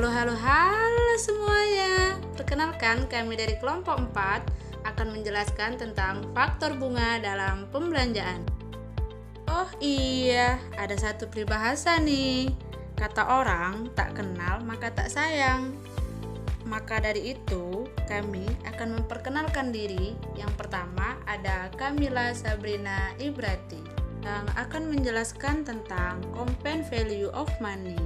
Halo semuanya. Perkenalkan, kami dari kelompok 4 akan menjelaskan tentang faktor bunga dalam pembelanjaan. Oh iya, ada satu peribahasa nih. Kata orang, tak kenal maka tak sayang. Maka dari itu, kami akan memperkenalkan diri. Yang pertama ada Kamila Sabrina Ibrati yang akan menjelaskan tentang compound value of money.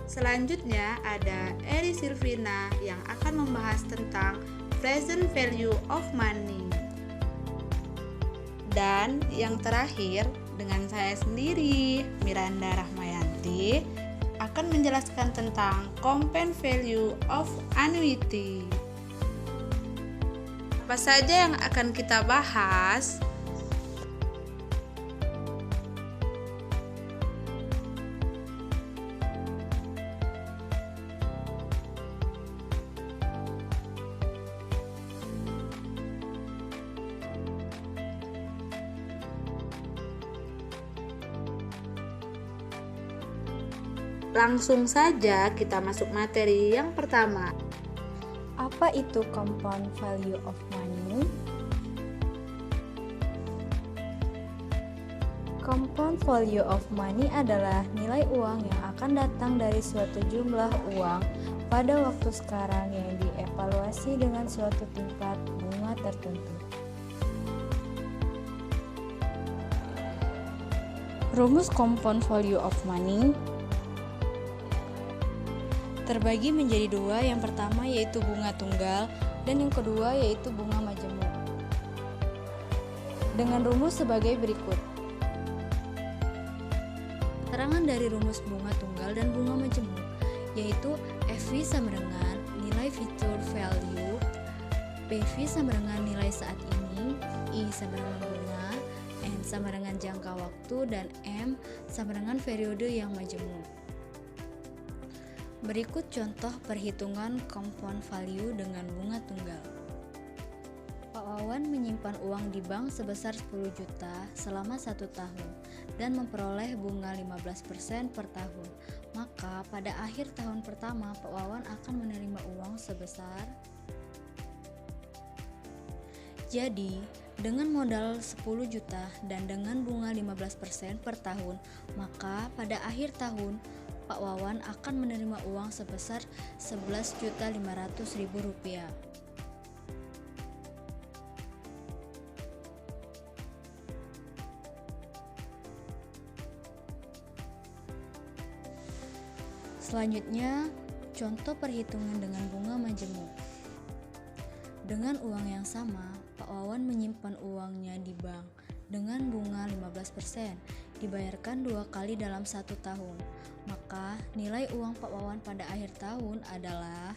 Selanjutnya ada Eri Silvina yang akan membahas tentang present value of money. Dan yang terakhir dengan saya sendiri, Miranda Rahmayanti, akan menjelaskan tentang compound value of annuity. Apa saja yang akan kita bahas? Langsung saja kita masuk materi yang pertama. Apa itu compound value of money? Compound value of money adalah nilai uang yang akan datang dari suatu jumlah uang pada waktu sekarang yang dievaluasi dengan suatu tingkat bunga tertentu. Rumus compound value of money terbagi menjadi dua, yang pertama yaitu bunga tunggal dan yang kedua yaitu bunga majemuk. Dengan rumus sebagai berikut. Keterangan dari rumus bunga tunggal dan bunga majemuk yaitu FV sama dengan nilai future value, PV sama dengan nilai saat ini, I sama dengan bunga, N sama dengan jangka waktu, dan M sama dengan periode yang majemuk. Berikut contoh perhitungan compound value dengan bunga tunggal. Pak Wawan menyimpan uang di bank sebesar 10 juta selama 1 tahun dan memperoleh bunga 15% per tahun. Maka pada akhir tahun pertama Pak Wawan akan menerima uang sebesar. Jadi, dengan modal 10 juta dan dengan bunga 15% per tahun, maka pada akhir tahun Pak Wawan akan menerima uang sebesar Rp11.500.000. Selanjutnya, contoh perhitungan dengan bunga majemuk. Dengan uang yang sama, Pak Wawan menyimpan uangnya di bank dengan bunga 15%, dibayarkan 2 kali dalam 1 tahun. Maka nilai uang Pak Wawan pada akhir tahun adalah.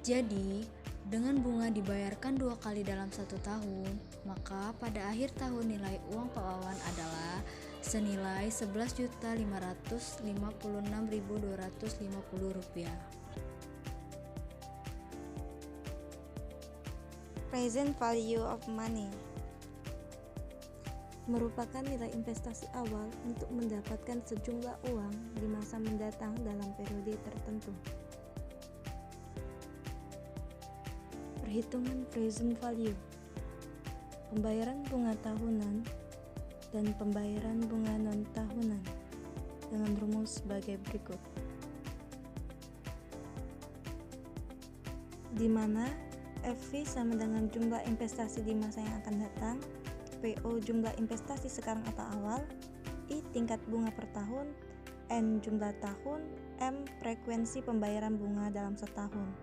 Jadi, dengan bunga dibayarkan 2 kali dalam 1 tahun, maka pada akhir tahun nilai uang Pak Wawan adalah senilai Rp11.556.250. Present value of money merupakan nilai investasi awal untuk mendapatkan sejumlah uang di masa mendatang dalam periode tertentu. Perhitungan present value, pembayaran bunga tahunan dan pembayaran bunga non-tahunan dengan rumus sebagai berikut, di mana FV sama dengan jumlah investasi di masa yang akan datang, PO jumlah investasi sekarang atau awal, I tingkat bunga per tahun, N jumlah tahun, M frekuensi pembayaran bunga dalam setahun.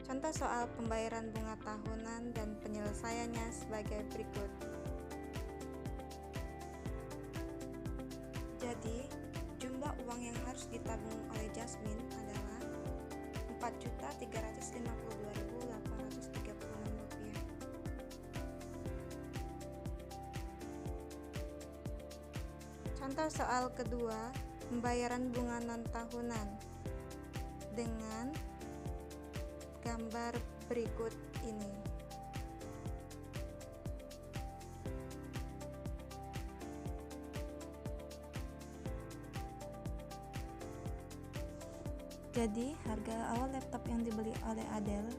Contoh soal pembayaran bunga tahunan dan penyelesaiannya sebagai berikut. Jadi, jumlah uang yang harus ditabung oleh Jasmine adalah Rp4.352.836. Contoh soal kedua, pembayaran bunga non-tahunan dengan gambar berikut ini. Jadi, harga awal laptop yang dibeli oleh Adele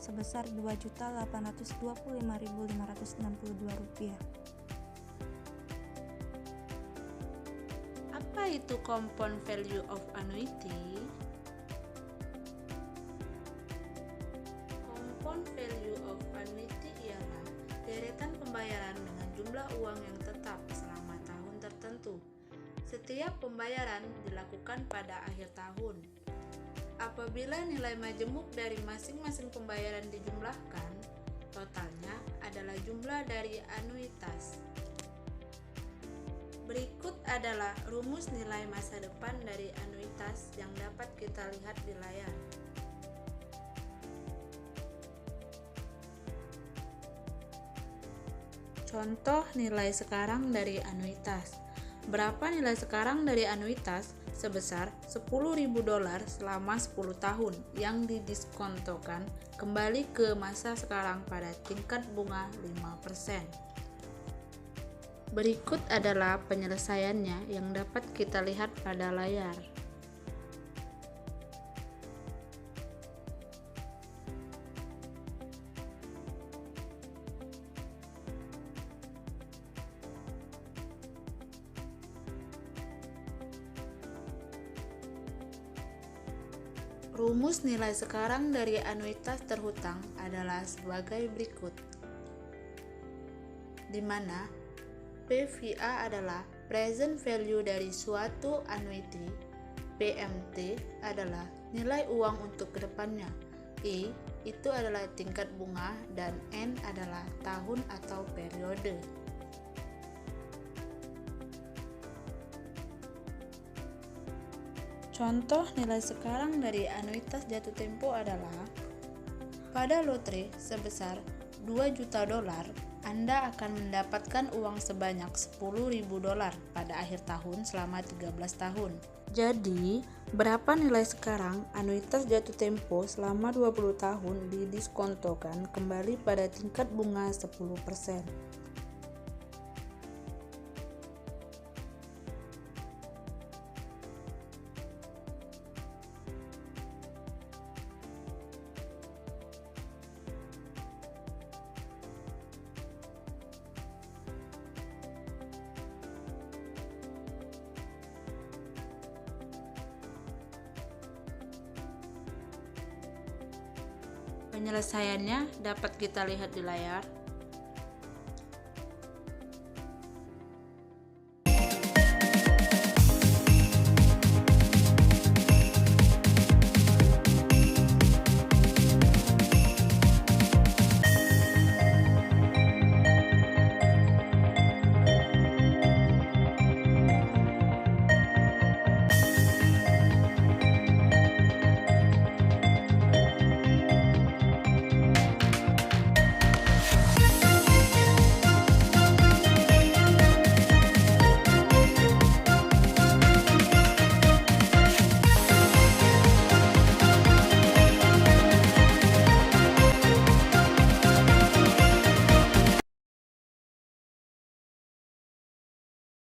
sebesar Rp2.825.562. Apa itu compound value of annuity? Compound value of annuity ialah deretan pembayaran dengan jumlah uang yang tetap selama tahun tertentu. Setiap pembayaran dilakukan pada akhir tahun. Apabila nilai majemuk dari masing-masing pembayaran dijumlahkan, totalnya adalah jumlah dari anuitas. Berikut adalah rumus nilai masa depan dari anuitas yang dapat kita lihat di layar. Contoh nilai sekarang dari anuitas. Berapa nilai sekarang dari anuitas? Sebesar $10.000 selama 10 tahun yang didiskontokan kembali ke masa sekarang pada tingkat bunga 5%. Berikut adalah penyelesaiannya yang dapat kita lihat pada layar. Rumus nilai sekarang dari anuitas terhutang adalah sebagai berikut, di mana PVA adalah present value dari suatu annuity, PMT adalah nilai uang untuk kedepannya, E itu adalah tingkat bunga, dan N adalah tahun atau periode. Contoh nilai sekarang dari anuitas jatuh tempo adalah pada lotre sebesar $2 juta, Anda akan mendapatkan uang sebanyak $10.000 pada akhir tahun selama 13 tahun. Jadi, berapa nilai sekarang anuitas jatuh tempo selama 20 tahun didiskontokan kembali pada tingkat bunga 10%. Penyelesaiannya dapat kita lihat di layar.